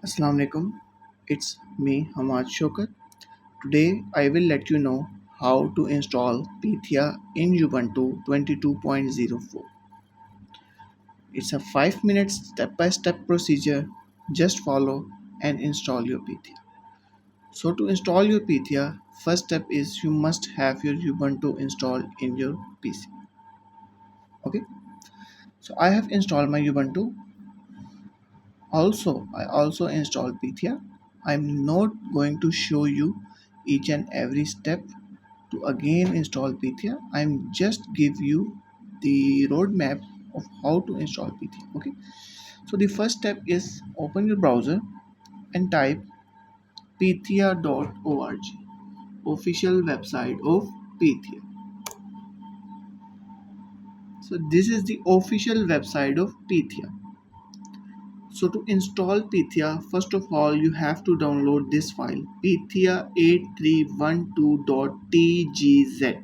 Assalamu alaikum. It's me, Hammad Shaukat. Today I will let you know how to install Pythia in Ubuntu 22.04. It's a 5 minute step-by-step procedure. Just follow and install your Pythia. So to install your Pythia, first step is you must have your Ubuntu installed in your PC. Okay. So I have installed my Ubuntu. I also installed Pythia. I'm not going to show you each and every step to again install Pythia. I'm just give you the roadmap of how to install Pythia. Okay. So the first step is open your browser and type pythia.org, official website of Pythia. So this is the official website of Pythia. So to install Pythia, first of all, you have to download this file Pythia 8.312.tgz.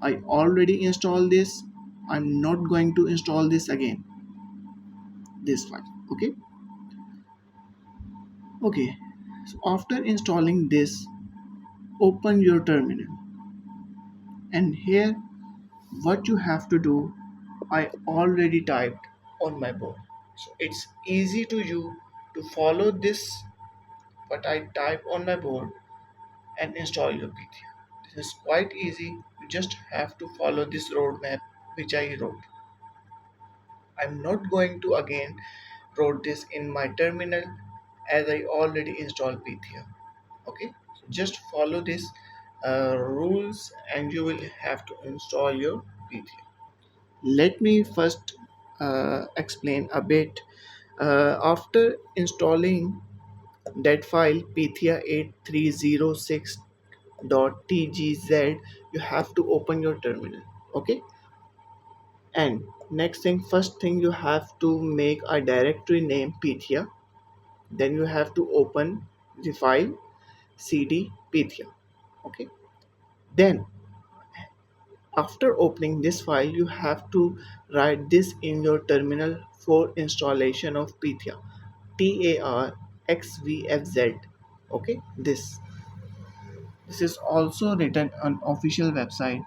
I already installed this. I'm not going to install this again. This file. Okay. Okay. So after installing this, open your terminal. And here, what you have to do, I already typed on my board. So it's easy to you to follow this what I type on my board and install your Pythia. This is quite easy. You just have to follow this roadmap which I wrote. I'm not going to again wrote this in my terminal as I already installed Pythia. Okay, so just follow this rules and you will have to install your Pythia. Let me first explain a bit. After installing that file Pythia 8.306.tgz, you have to open your terminal. Okay, and next thing, first thing, you have to make a directory name Pythia. Then you have to open the file cd Pythia. Okay, then after opening this file, you have to write this in your terminal for installation of Pythia. TARXVFZ. Okay, this is also written on official website.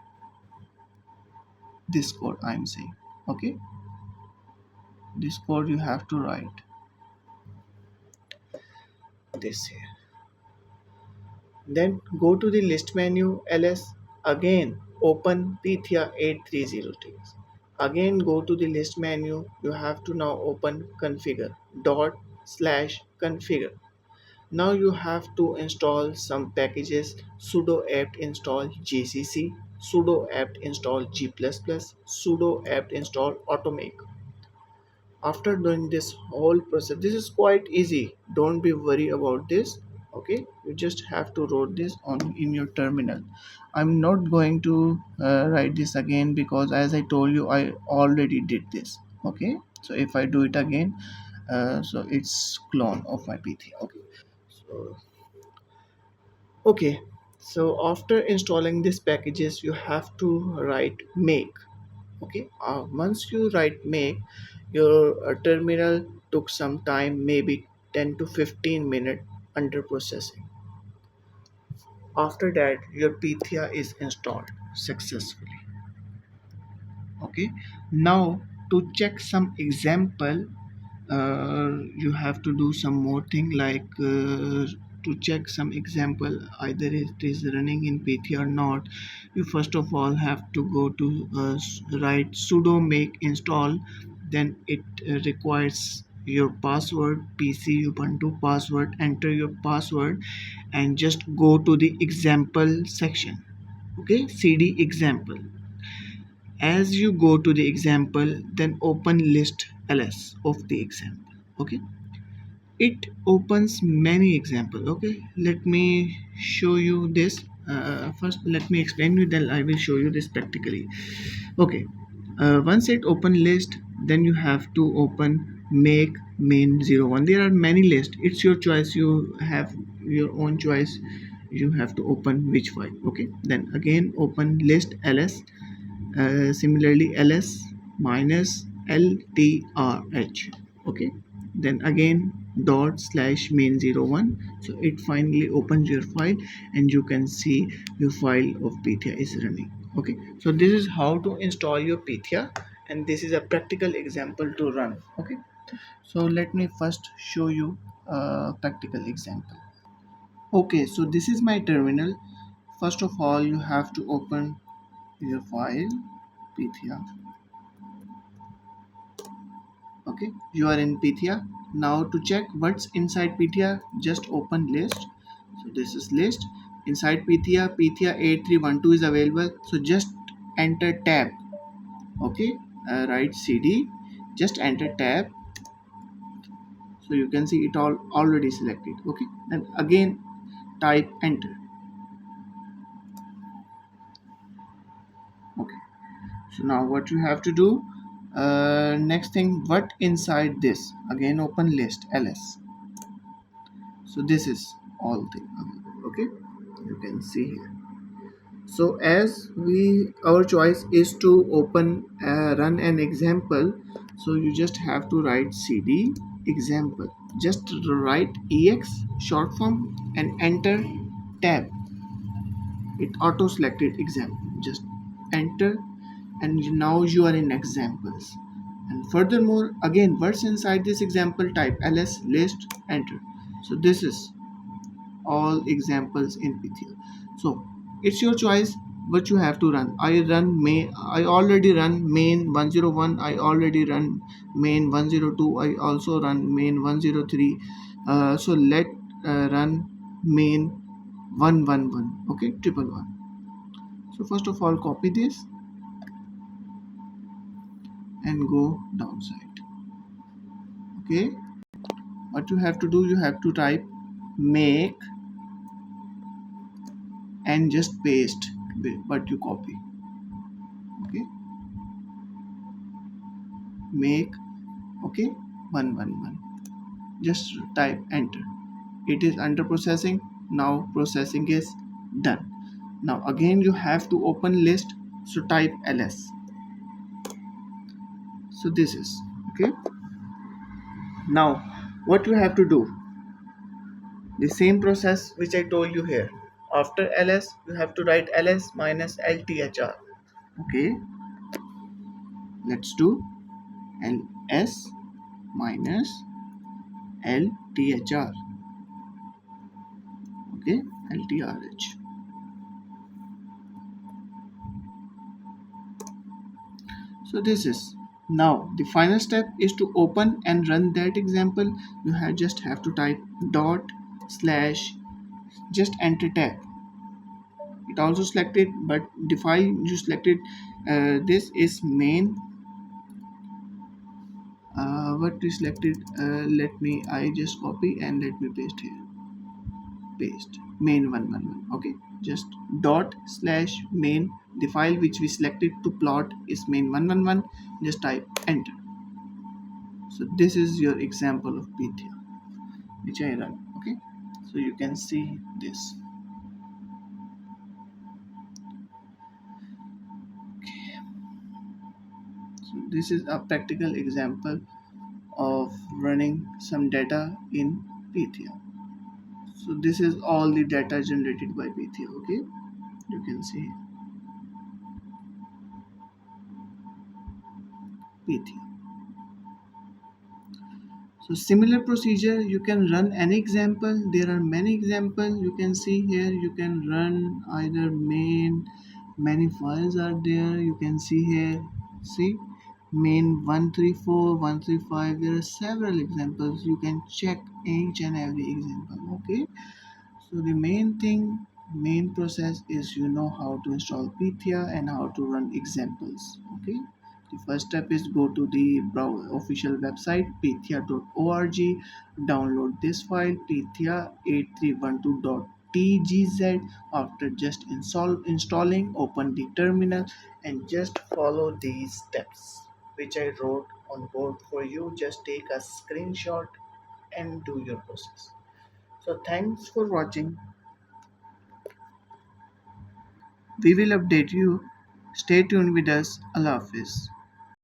This code I'm saying. Okay, this code you have to write this here. Then go to the list menu ls. Again open Pythia 8.302. Again go to the list menu. You have to now open configure dot slash configure. Now you have to install some packages sudo apt install gcc, sudo apt install g++, sudo apt install automake. After doing this whole process, this is quite easy, don't be worried about this. Okay, you just have to write this on in your terminal. I'm not going to write this again because as I told you I already did this. Okay, so if I do it again, so it's clone of my pt. Okay, so okay, so after installing these packages you have to write make. Okay, once you write make, your terminal took some time, maybe 10 to 15 minutes under processing. After that your Pythia is installed successfully. Okay, now to check some example, you have to do some more thing like to check some example either it is running in Pythia or not. You first of all have to go to write sudo make install. Then it requires your password, pc ubuntu password. Enter your password and just go to the example section. Okay, cd example. As you go to the example, then open list ls of the example. Okay, it opens many example. Okay, let me show you this. First let me explain you, then I will show you this practically. Okay, once it open list, then you have to open make main01. There are many lists, it's your choice, you have your own choice. You have to open which file. Okay, then again open list ls. Similarly ls minus ltrh. Okay, then again dot slash main01. So it finally opens your file and you can see your file of Pythia is running. Okay, so this is how to install your Pythia, and this is a practical example to run. Okay, so let me first show you a practical example. Okay, so this is my terminal. First of all, you have to open your file Pythia. Okay, you are in Pythia. Now to check what's inside Pythia, just open list. So this is list. Inside Pythia 8.312 is available, so just enter tab. Okay, write cd, just enter tab. So you can see it all already selected. Okay, and again type enter. Okay, so now what you have to do, next thing, what inside this, again open list ls. So this is all thing available. Okay, you can see here. So as we, our choice is to open run an example, so you just have to write cd example, just write ex short form and enter tab. It auto selected example, just enter, and now you are in examples. And furthermore, again what's inside this example, type ls list enter. So this is all examples in Pythia. So it's your choice what you have to run. I already run main 101, I already run main 102, I also run main 103. So let run main 111. Okay, triple one. So first of all copy this and go downside. Okay, what you have to do, you have to type make and just paste what you copy. Okay, make, okay, 111, just type enter. It is under processing. Now processing is done. Now again you have to open list, so type ls. So this is okay. Now what you have to do, the same process which I told you here. After ls you have to write ls minus lthr. Okay, let's do ls minus lthr. Okay, ltrh. So this is, now the final step is to open and run that example. You just have to type dot slash, just enter tab. It also selected, but the file you selected, this is main, what we selected, let me, I just copy and let me paste here, paste main 111. Okay, just dot slash main, the file which we selected to plot is main 111. Just type enter. So this is your example of Pythia which I run. Okay, so you can see this. So this is a practical example of running some data in Pythia. So this is all the data generated by Pythia. Okay, you can see Pythia. So similar procedure, you can run any example. There are many examples you can see here. You can run either main, many files are there. You can see here, see main 134, 135. There are several examples. You can check each and every example. Okay, so the main thing, main process is you know how to install Pythia and how to run examples. Okay, the first step is go to the official website pythia.org, download this file Pythia 8.312.tgz. After just installing, open the terminal and just follow these steps which I wrote on board for you. Just take a screenshot and do your process. So thanks for watching. We will update you. Stay tuned with us. Allah Hafiz.